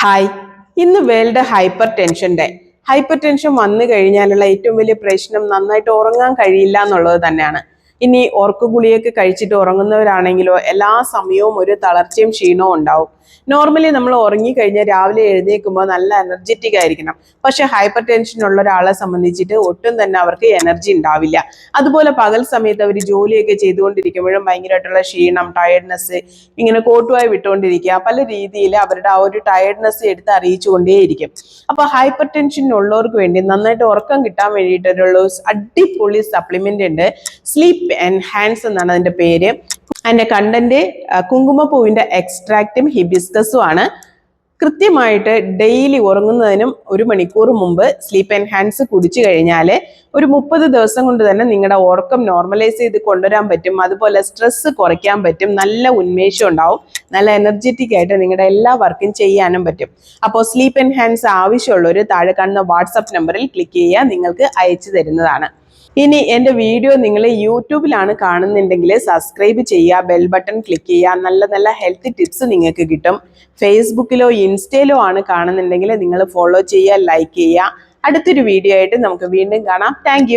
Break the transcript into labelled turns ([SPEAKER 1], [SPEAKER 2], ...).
[SPEAKER 1] Hi, ഇന്ന് world hyper tension day. Hyper tension വന്നു കഴിഞ്ഞാലുള്ള ഏറ്റവും വലിയ പ്രശ്നം നന്നായിട്ട് ഉറങ്ങാൻ കഴിയില്ല എന്നുള്ളത് തന്നെയാണ്. ഇനി ഉറക്കഗുളിയൊക്കെ കഴിച്ചിട്ട് ഉറങ്ങുന്നവരാണെങ്കിലോ എല്ലാ സമയവും ഒരു തളർച്ചയും ക്ഷീണവും ഉണ്ടാവും. നോർമലി നമ്മൾ ഉറങ്ങിക്കഴിഞ്ഞാൽ രാവിലെ എഴുന്നേൽക്കുമ്പോൾ നല്ല എനർജറ്റിക് ആയിരിക്കണം. പക്ഷെ ഹൈപ്പർ ടെൻഷൻ ഉള്ള ഒരാളെ സംബന്ധിച്ചിട്ട് ഒട്ടും തന്നെ അവർക്ക് എനർജി ഉണ്ടാവില്ല. അതുപോലെ പകൽ സമയത്ത് അവർ ജോലിയൊക്കെ ചെയ്തുകൊണ്ടിരിക്കുമ്പോഴും ഭയങ്കരമായിട്ടുള്ള ക്ഷീണം, ടയർഡ്നെസ് ഇങ്ങനെ കോട്ടുവായി വിട്ടുകൊണ്ടിരിക്കുക. പല രീതിയിൽ അവരുടെ ആ ഒരു ടയർഡ്നെസ് എടുത്ത് അറിയിച്ചുകൊണ്ടേയിരിക്കും. അപ്പൊ ഹൈപ്പർ ടെൻഷൻ ഉള്ളവർക്ക് വേണ്ടി നന്നായിട്ട് ഉറക്കം കിട്ടാൻ വേണ്ടിയിട്ടുള്ള അടിപൊളി സപ്ലിമെന്റ് ഉണ്ട്. സ്ലീപ്പ് എൻഹാൻസ് എന്നാണ് അതിന്റെ പേര്. അതിന്റെ കണ്ടന്റ് കുങ്കുമപ്പൂവിന്റെ എക്സ്ട്രാക്റ്റും ഹിബിസ്കസും ആണ്. കൃത്യമായിട്ട് ഡെയിലി ഉറങ്ങുന്നതിനും 1 മണിക്കൂർ മുമ്പ് സ്ലീപ്പ് എൻഹാൻസ് കുടിച്ചു കഴിഞ്ഞാൽ ഒരു 30 ദിവസം കൊണ്ട് തന്നെ നിങ്ങളുടെ ഉറക്കം നോർമലൈസ് ചെയ്ത് കൊണ്ടുവരാൻ പറ്റും. അതുപോലെ സ്ട്രെസ് കുറയ്ക്കാൻ പറ്റും. നല്ല ഉന്മേഷം ഉണ്ടാവും. നല്ല എനർജറ്റിക് ആയിട്ട് നിങ്ങളുടെ എല്ലാ വർക്കും ചെയ്യാനും പറ്റും. അപ്പോൾ സ്ലീപ്പ് എൻഹാൻസ് ആവശ്യമുള്ളവർ താഴെ കാണുന്ന വാട്സപ്പ് നമ്പറിൽ ക്ലിക്ക് ചെയ്യുക, നിങ്ങൾക്ക് അയച്ചു തരുന്നതാണ്. ഇനി എൻ്റെ വീഡിയോ നിങ്ങൾ യൂട്യൂബിലാണ് കാണുന്നുണ്ടെങ്കിൽ സബ്സ്ക്രൈബ് ചെയ്യുക, ബെൽ ബട്ടൺ ക്ലിക്ക് ചെയ്യുക. നല്ല നല്ല ഹെൽത്ത് ടിപ്സ് നിങ്ങൾക്ക് കിട്ടും. ഫേസ്ബുക്കിലോ ഇൻസ്റ്റയിലോ ആണ് കാണുന്നുണ്ടെങ്കിൽ നിങ്ങൾ ഫോളോ ചെയ്യുക, ലൈക്ക് ചെയ്യുക. അടുത്തൊരു വീഡിയോ ആയിട്ട് നമുക്ക് വീണ്ടും കാണാം. താങ്ക്